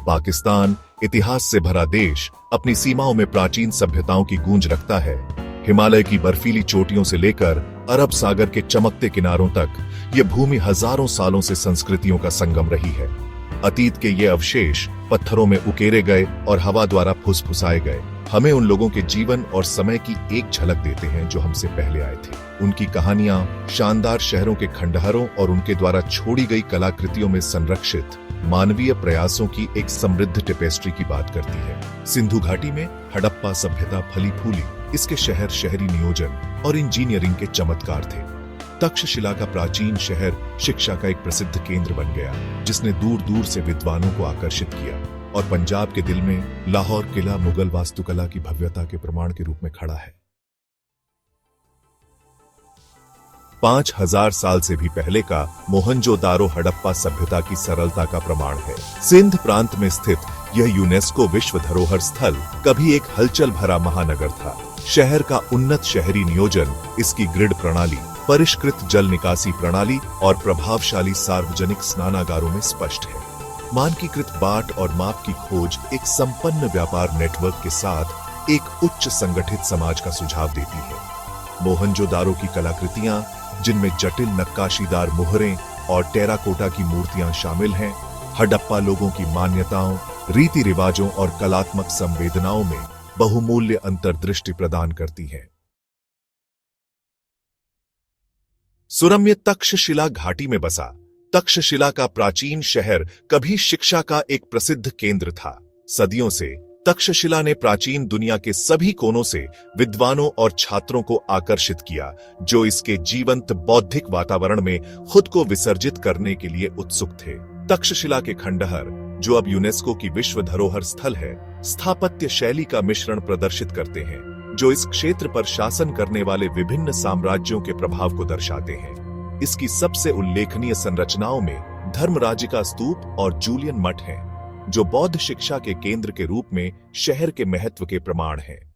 पाकिस्तान, इतिहास से भरा देश, अपनी सीमाओं में प्राचीन सभ्यताओं की गूंज रखता है। हिमालय की बर्फीली चोटियों से लेकर अरब सागर के चमकते किनारों तक ये भूमि हजारों सालों से संस्कृतियों का संगम रही है। अतीत के ये अवशेष पत्थरों में उकेरे गए और हवा द्वारा फुसफुसाए गए हमें उन लोगों के जीवन और समय की एक झलक देते हैं जो हमसे पहले आए थे। उनकी कहानियां शानदार शहरों के खंडहरों और उनके द्वारा छोड़ी गई कलाकृतियों में संरक्षित मानवीय प्रयासों की एक समृद्ध टेपेस्ट्री की बात करती है। सिंधु घाटी में हड़प्पा सभ्यता फली फूली, इसके शहर शहरी नियोजन और इंजीनियरिंग के चमत्कार थे। तक्षशिला का प्राचीन शहर शिक्षा का एक प्रसिद्ध केंद्र बन गया, जिसने दूर दूर से विद्वानों को आकर्षित किया। और पंजाब के दिल में लाहौर किला मुगल वास्तुकला की भव्यता के प्रमाण के रूप में खड़ा है। 5000 साल से भी पहले का मोहनजोदारो हड़प्पा सभ्यता की सरलता का प्रमाण है। सिंध प्रांत में स्थित यह यूनेस्को विश्व धरोहर स्थल कभी एक हलचल भरा महानगर था। शहर का उन्नत शहरी नियोजन, इसकी ग्रिड प्रणाली, परिष्कृत जल निकासी प्रणाली और प्रभावशाली सार्वजनिक स्नानागारों में स्पष्ट है। मानकीकृत बाट और माप की खोज एक संपन्न व्यापार नेटवर्क के साथ एक उच्च संगठित समाज का सुझाव देती है। मोहनजोदारो की कलाकृतियां, जिनमें जटिल नक्काशीदार मोहरें और टेराकोटा की मूर्तियां शामिल हैं, हड़प्पा लोगों की मान्यताओं, रीति रिवाजों और कलात्मक संवेदनाओं में बहुमूल्य अंतर्दृष्टि प्रदान करती हैं। सुरम्य तक्षशिला घाटी में बसा तक्षशिला का प्राचीन शहर कभी शिक्षा का एक प्रसिद्ध केंद्र था। सदियों से तक्षशिला ने प्राचीन दुनिया के सभी कोनों से विद्वानों और छात्रों को आकर्षित किया, जो इसके जीवंत बौद्धिक वातावरण में खुद को विसर्जित करने के लिए उत्सुक थे। तक्षशिला के खंडहर, जो अब यूनेस्को की विश्व धरोहर स्थल है, स्थापत्य शैली का मिश्रण प्रदर्शित करते हैं, जो इस क्षेत्र पर शासन करने वाले विभिन्न साम्राज्यों के प्रभाव को दर्शाते हैं। इसकी सबसे उल्लेखनीय संरचनाओं में धर्मराज का स्तूप और जूलियन मठ हैं, जो बौद्ध शिक्षा के केंद्र के रूप में शहर के महत्व के प्रमाण हैं।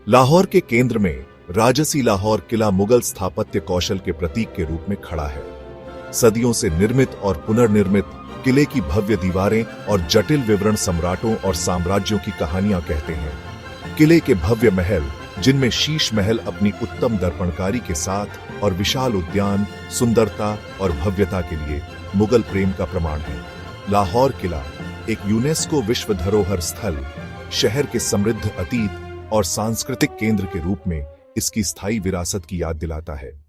लाहौर के केंद्र में राजसी लाहौर किला मुगल स्थापत्य कौशल के प्रतीक के रूप में खड़ा है। सदियों से निर्मित और पुनर्निर्मित किले की भव्य दीवारें और जटिल विवरण सम्राटों और साम्राज्यों की कहानियां कहते हैं। किले के भव्य महल, जिनमें शीश महल अपनी उत्तम दर्पणकारी के साथ और विशाल उद्यान, सुंदरता और भव्यता के लिए मुगल प्रेम का प्रमाण है। लाहौर किला एक यूनेस्को विश्व धरोहर स्थल, शहर के समृद्ध अतीत और सांस्कृतिक केंद्र के रूप में इसकी स्थायी विरासत की याद दिलाता है।